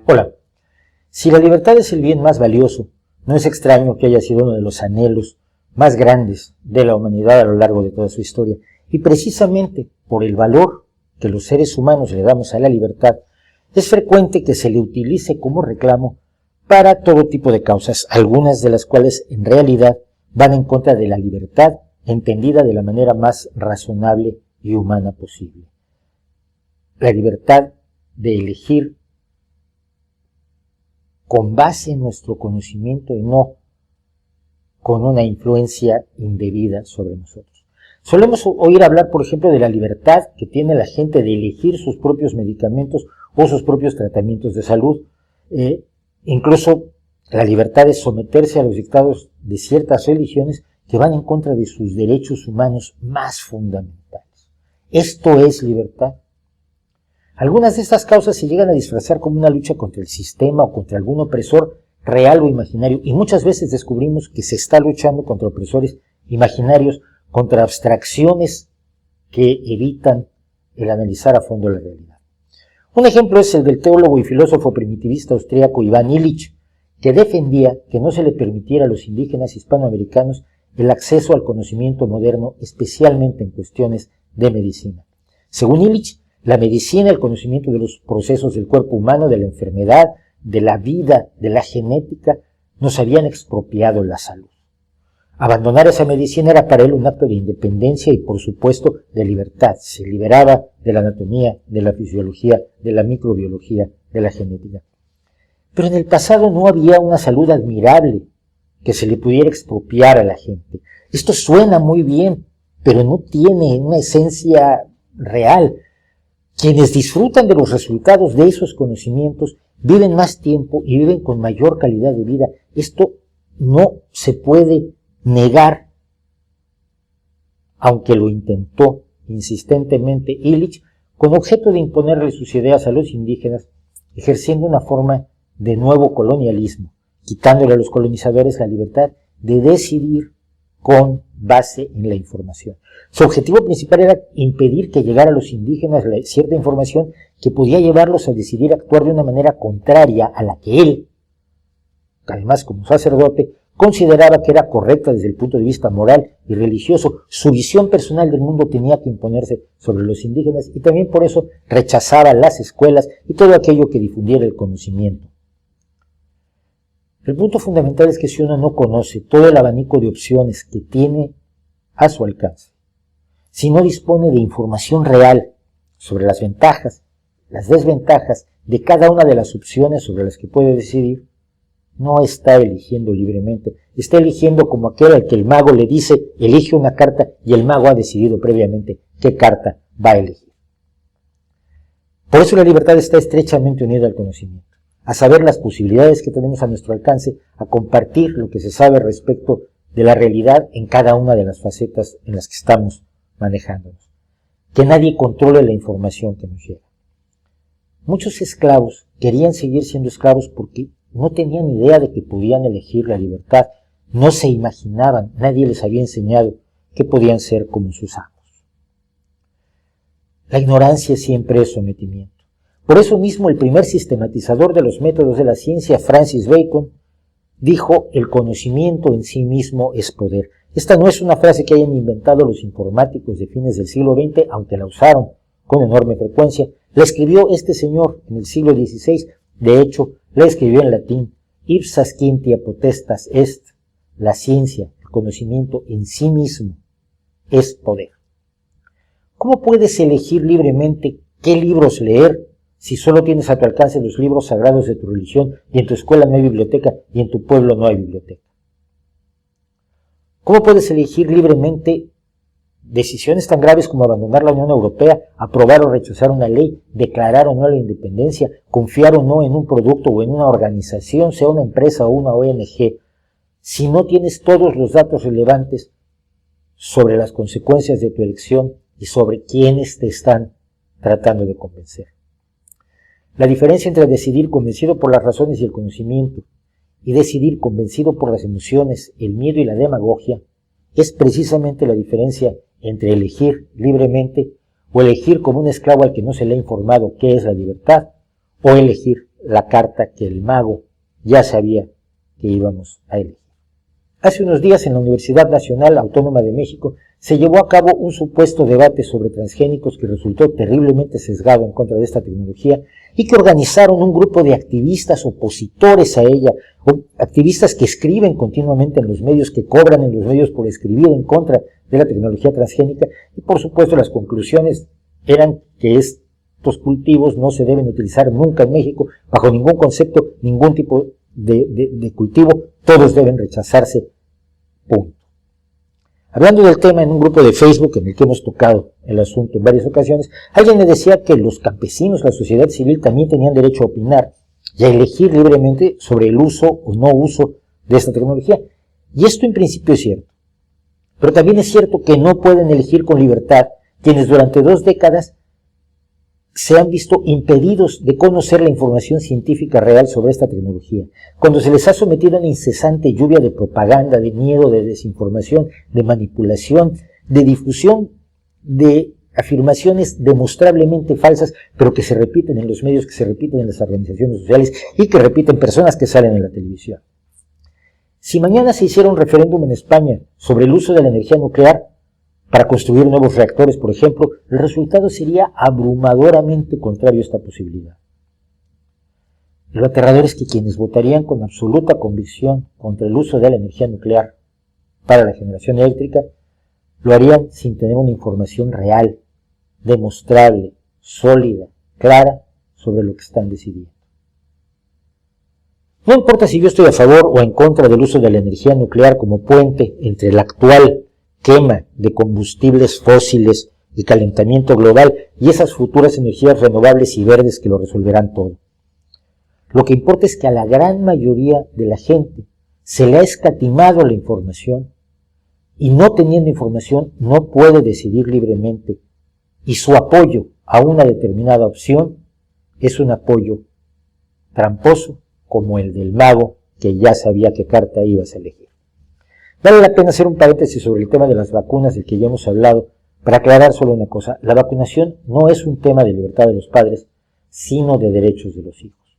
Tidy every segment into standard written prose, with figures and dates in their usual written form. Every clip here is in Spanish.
Hola. Si la libertad es el bien más valioso, no es extraño que haya sido uno de los anhelos más grandes de la humanidad a lo largo de toda su historia. Y precisamente por el valor que los seres humanos le damos a la libertad, es frecuente que se le utilice como reclamo para todo tipo de causas, algunas de las cuales en realidad van en contra de la libertad, entendida de la manera más razonable y humana posible. La libertad de elegir con base en nuestro conocimiento y no con una influencia indebida sobre nosotros. Solemos oír hablar, por ejemplo, de la libertad que tiene la gente de elegir sus propios medicamentos o sus propios tratamientos de salud, incluso la libertad de someterse a los dictados de ciertas religiones que van en contra de sus derechos humanos más fundamentales. ¿Esto es libertad? Algunas de estas causas se llegan a disfrazar como una lucha contra el sistema o contra algún opresor real o imaginario, y muchas veces descubrimos que se está luchando contra opresores imaginarios, contra abstracciones que evitan el analizar a fondo la realidad. Un ejemplo es el del teólogo y filósofo primitivista austríaco Iván Illich, que defendía que no se le permitiera a los indígenas hispanoamericanos el acceso al conocimiento moderno, especialmente en cuestiones de medicina. Según Illich, la medicina, el conocimiento de los procesos del cuerpo humano, de la enfermedad, de la vida, de la genética, nos habían expropiado la salud. Abandonar esa medicina era para él un acto de independencia y, por supuesto, de libertad. Se liberaba de la anatomía, de la fisiología, de la microbiología, de la genética. Pero en el pasado no había una salud admirable que se le pudiera expropiar a la gente. Esto suena muy bien, pero no tiene una esencia real. Quienes disfrutan de los resultados de esos conocimientos viven más tiempo y viven con mayor calidad de vida. Esto no se puede negar, aunque lo intentó insistentemente Illich, con objeto de imponerle sus ideas a los indígenas, ejerciendo una forma de nuevo colonialismo, quitándole a los colonizadores la libertad de decidir con base en la información. Su objetivo principal era impedir que llegara a los indígenas cierta información que podía llevarlos a decidir actuar de una manera contraria a la que él, además como sacerdote, consideraba que era correcta desde el punto de vista moral y religioso. Su visión personal del mundo tenía que imponerse sobre los indígenas y también por eso rechazaba las escuelas y todo aquello que difundiera el conocimiento. El punto fundamental es que si uno no conoce todo el abanico de opciones que tiene a su alcance, si no dispone de información real sobre las ventajas, las desventajas de cada una de las opciones sobre las que puede decidir, no está eligiendo libremente, está eligiendo como aquel al que el mago le dice, elige una carta y el mago ha decidido previamente qué carta va a elegir. Por eso la libertad está estrechamente unida al conocimiento, a saber las posibilidades que tenemos a nuestro alcance, a compartir lo que se sabe respecto de la realidad en cada una de las facetas en las que estamos manejándonos. Que nadie controle la información que nos llega. Muchos esclavos querían seguir siendo esclavos porque no tenían idea de que podían elegir la libertad, no se imaginaban, nadie les había enseñado que podían ser como sus amos. La ignorancia siempre es sometimiento. Por eso mismo el primer sistematizador de los métodos de la ciencia, Francis Bacon, dijo: el conocimiento en sí mismo es poder. Esta no es una frase que hayan inventado los informáticos de fines del siglo XX, aunque la usaron con enorme frecuencia. La escribió este señor en el siglo XVI. De hecho, la escribió en latín: ipsa scientia potestas est. La ciencia, el conocimiento en sí mismo es poder. ¿Cómo puedes elegir libremente qué libros leer si solo tienes a tu alcance los libros sagrados de tu religión y en tu escuela no hay biblioteca y en tu pueblo no hay biblioteca? ¿Cómo puedes elegir libremente decisiones tan graves como abandonar la Unión Europea, aprobar o rechazar una ley, declarar o no la independencia, confiar o no en un producto o en una organización, sea una empresa o una ONG, si no tienes todos los datos relevantes sobre las consecuencias de tu elección y sobre quiénes te están tratando de convencer? La diferencia entre decidir convencido por las razones y el conocimiento y decidir convencido por las emociones, el miedo y la demagogia es precisamente la diferencia entre elegir libremente o elegir como un esclavo al que no se le ha informado qué es la libertad, o elegir la carta que el mago ya sabía que íbamos a elegir. Hace unos días en la Universidad Nacional Autónoma de México se llevó a cabo un supuesto debate sobre transgénicos que resultó terriblemente sesgado en contra de esta tecnología y que organizaron un grupo de activistas opositores a ella, o activistas que escriben continuamente en los medios, que cobran en los medios por escribir en contra de la tecnología transgénica, y por supuesto las conclusiones eran que estos cultivos no se deben utilizar nunca en México, bajo ningún concepto, ningún tipo de cultivo, todos deben rechazarse, punto. Hablando del tema en un grupo de Facebook en el que hemos tocado el asunto en varias ocasiones, alguien me decía que los campesinos, la sociedad civil, también tenían derecho a opinar y a elegir libremente sobre el uso o no uso de esta tecnología. Y esto en principio es cierto. Pero también es cierto que no pueden elegir con libertad quienes durante 2 décadas se han visto impedidos de conocer la información científica real sobre esta tecnología, cuando se les ha sometido a una incesante lluvia de propaganda, de miedo, de desinformación, de manipulación, de difusión de afirmaciones demostrablemente falsas, pero que se repiten en los medios, que se repiten en las organizaciones sociales y que repiten personas que salen en la televisión. Si mañana se hiciera un referéndum en España sobre el uso de la energía nuclear para construir nuevos reactores, por ejemplo, el resultado sería abrumadoramente contrario a esta posibilidad. Lo aterrador es que quienes votarían con absoluta convicción contra el uso de la energía nuclear para la generación eléctrica, lo harían sin tener una información real, demostrable, sólida, clara sobre lo que están decidiendo. No importa si yo estoy a favor o en contra del uso de la energía nuclear como puente entre la actual quema de combustibles fósiles y calentamiento global y esas futuras energías renovables y verdes que lo resolverán todo. Lo que importa es que a la gran mayoría de la gente se le ha escatimado la información y no teniendo información no puede decidir libremente, y su apoyo a una determinada opción es un apoyo tramposo como el del mago que ya sabía qué carta ibas a elegir. Vale la pena hacer un paréntesis sobre el tema de las vacunas del que ya hemos hablado para aclarar solo una cosa. La vacunación no es un tema de libertad de los padres, sino de derechos de los hijos.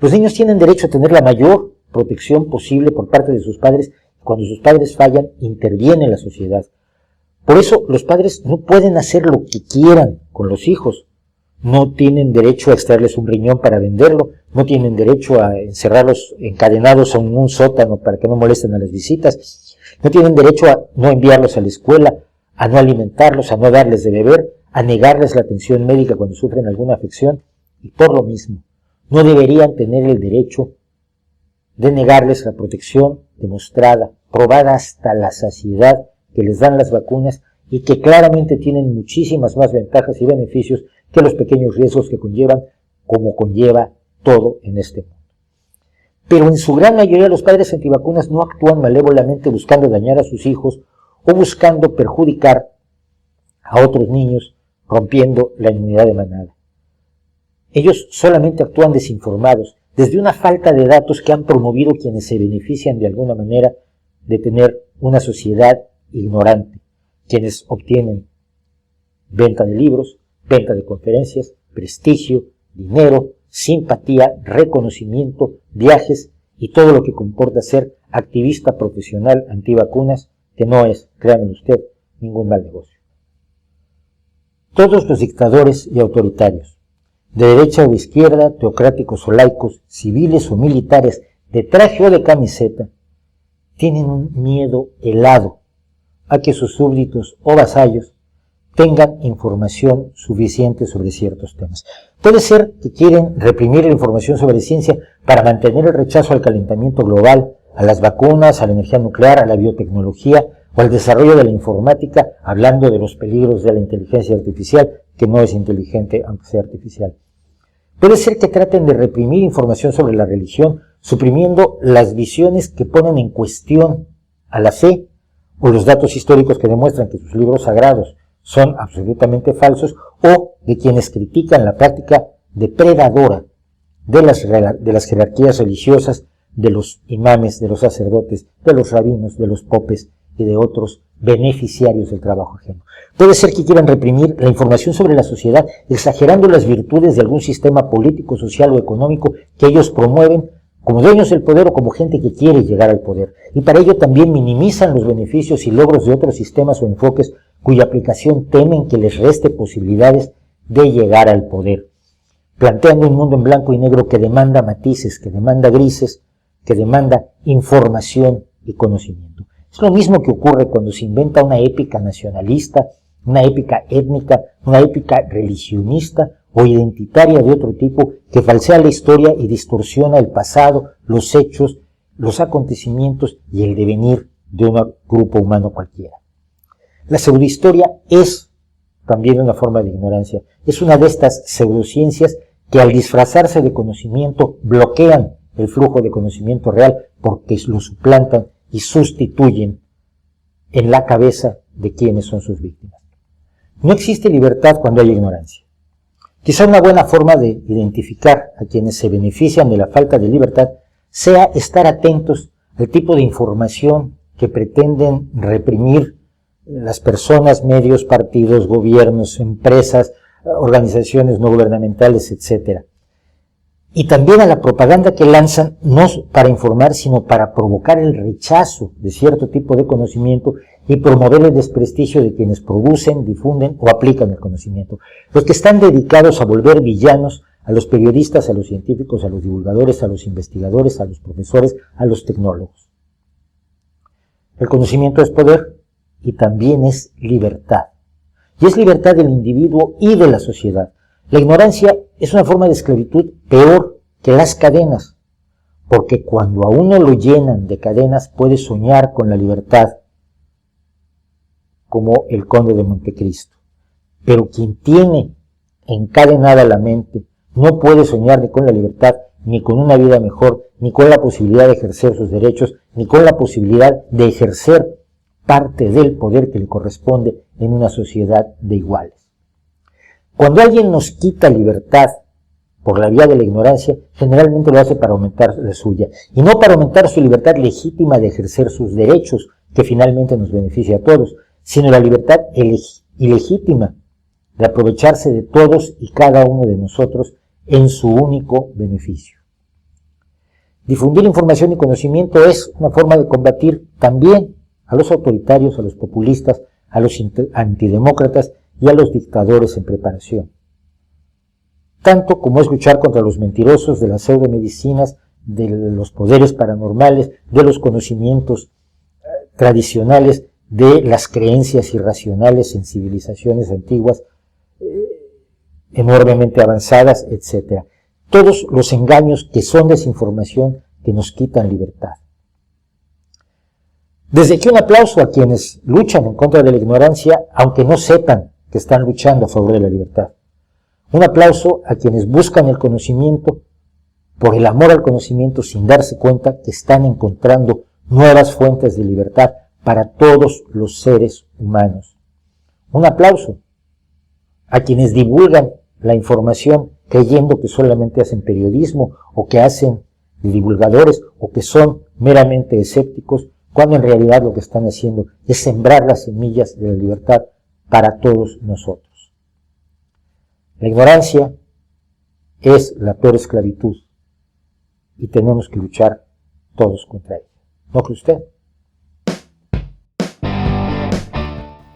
Los niños tienen derecho a tener la mayor protección posible por parte de sus padres. Cuando sus padres fallan, interviene la sociedad. Por eso los padres no pueden hacer lo que quieran con los hijos. No tienen derecho a extraerles un riñón para venderlo, no tienen derecho a encerrarlos encadenados en un sótano para que no molesten a las visitas, no tienen derecho a no enviarlos a la escuela, a no alimentarlos, a no darles de beber, a negarles la atención médica cuando sufren alguna afección, y por lo mismo, no deberían tener el derecho de negarles la protección demostrada, probada hasta la saciedad que les dan las vacunas y que claramente tienen muchísimas más ventajas y beneficios que los pequeños riesgos que conllevan, como conlleva todo en este mundo. Pero en su gran mayoría los padres antivacunas no actúan malévolamente buscando dañar a sus hijos o buscando perjudicar a otros niños rompiendo la inmunidad de manada. Ellos solamente actúan desinformados, desde una falta de datos que han promovido quienes se benefician de alguna manera de tener una sociedad ignorante, quienes obtienen venta de libros, venta de conferencias, prestigio, dinero, simpatía, reconocimiento, viajes y todo lo que comporta ser activista profesional antivacunas, que no es, créanme usted, ningún mal negocio. Todos los dictadores y autoritarios, de derecha o de izquierda, teocráticos o laicos, civiles o militares, de traje o de camiseta, tienen un miedo helado a que sus súbditos o vasallos tengan información suficiente sobre ciertos temas. Puede ser que quieren reprimir la información sobre ciencia para mantener el rechazo al calentamiento global, a las vacunas, a la energía nuclear, a la biotecnología o al desarrollo de la informática, hablando de los peligros de la inteligencia artificial, que no es inteligente aunque sea artificial. Puede ser que traten de reprimir información sobre la religión, suprimiendo las visiones que ponen en cuestión a la fe o los datos históricos que demuestran que sus libros sagrados son absolutamente falsos, o de quienes critican la práctica depredadora de las jerarquías religiosas, de los imames, de los sacerdotes, de los rabinos, de los popes y de otros beneficiarios del trabajo ajeno. Puede ser que quieran reprimir la información sobre la sociedad, exagerando las virtudes de algún sistema político, social o económico que ellos promueven como dueños del poder o como gente que quiere llegar al poder. Y para ello también minimizan los beneficios y logros de otros sistemas o enfoques cuya aplicación temen que les reste posibilidades de llegar al poder, planteando un mundo en blanco y negro que demanda matices, que demanda grises, que demanda información y conocimiento. Es lo mismo que ocurre cuando se inventa una épica nacionalista, una épica étnica, una épica religionista o identitaria de otro tipo que falsea la historia y distorsiona el pasado, los hechos, los acontecimientos y el devenir de un grupo humano cualquiera. La pseudohistoria es también una forma de ignorancia. Es una de estas pseudociencias que al disfrazarse de conocimiento bloquean el flujo de conocimiento real porque lo suplantan y sustituyen en la cabeza de quienes son sus víctimas. No existe libertad cuando hay ignorancia. Quizá una buena forma de identificar a quienes se benefician de la falta de libertad sea estar atentos al tipo de información que pretenden reprimir las personas, medios, partidos, gobiernos, empresas, organizaciones no gubernamentales, etc. Y también a la propaganda que lanzan, no para informar, sino para provocar el rechazo de cierto tipo de conocimiento y promover el desprestigio de quienes producen, difunden o aplican el conocimiento. Los que están dedicados a volver villanos a los periodistas, a los científicos, a los divulgadores, a los investigadores, a los profesores, a los tecnólogos. El conocimiento es poder y también es libertad. Y es libertad del individuo y de la sociedad. La ignorancia es una forma de esclavitud peor que las cadenas, porque cuando a uno lo llenan de cadenas puede soñar con la libertad, como el conde de Montecristo. Pero quien tiene encadenada la mente no puede soñar ni con la libertad, ni con una vida mejor, ni con la posibilidad de ejercer sus derechos, ni con la posibilidad de ejercer parte del poder que le corresponde en una sociedad de iguales. Cuando alguien nos quita libertad por la vía de la ignorancia, generalmente lo hace para aumentar la suya, y no para aumentar su libertad legítima de ejercer sus derechos, que finalmente nos beneficia a todos, sino la libertad ilegítima de aprovecharse de todos y cada uno de nosotros en su único beneficio. Difundir información y conocimiento es una forma de combatir también a los autoritarios, a los populistas, a los antidemócratas y a los dictadores en preparación. Tanto como es luchar contra los mentirosos de las pseudomedicinas, de los poderes paranormales, de los conocimientos tradicionales, de las creencias irracionales en civilizaciones antiguas, enormemente avanzadas, etc. Todos los engaños que son desinformación que nos quitan libertad. Desde que un aplauso a quienes luchan en contra de la ignorancia, aunque no sepan que están luchando a favor de la libertad. Un aplauso a quienes buscan el conocimiento por el amor al conocimiento sin darse cuenta que están encontrando nuevas fuentes de libertad para todos los seres humanos. Un aplauso a quienes divulgan la información creyendo que solamente hacen periodismo o que hacen divulgadores o que son meramente escépticos, cuando en realidad lo que están haciendo es sembrar las semillas de la libertad para todos nosotros. La ignorancia es la peor esclavitud y tenemos que luchar todos contra ella. ¿No cree usted?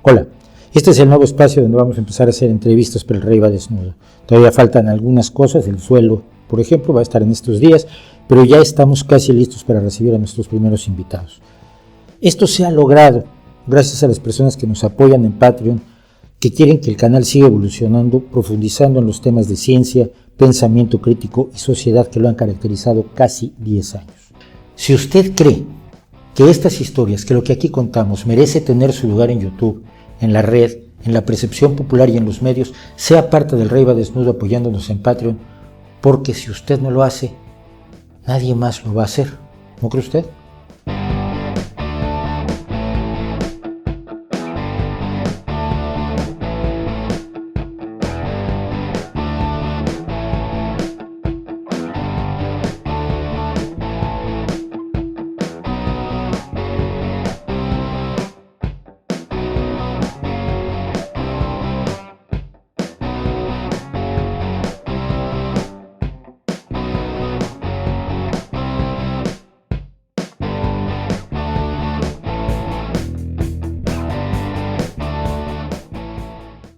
Hola, este es el nuevo espacio donde vamos a empezar a hacer entrevistas, pero el rey va desnudo. Todavía faltan algunas cosas, el suelo, por ejemplo, va a estar en estos días, pero ya estamos casi listos para recibir a nuestros primeros invitados. Esto se ha logrado gracias a las personas que nos apoyan en Patreon, que quieren que el canal siga evolucionando, profundizando en los temas de ciencia, pensamiento crítico y sociedad que lo han caracterizado casi 10 años. Si usted cree que estas historias, que lo que aquí contamos merece tener su lugar en YouTube, en la red, en la percepción popular y en los medios, sea parte del Rey va desnudo apoyándonos en Patreon, porque si usted no lo hace, nadie más lo va a hacer. ¿No cree usted?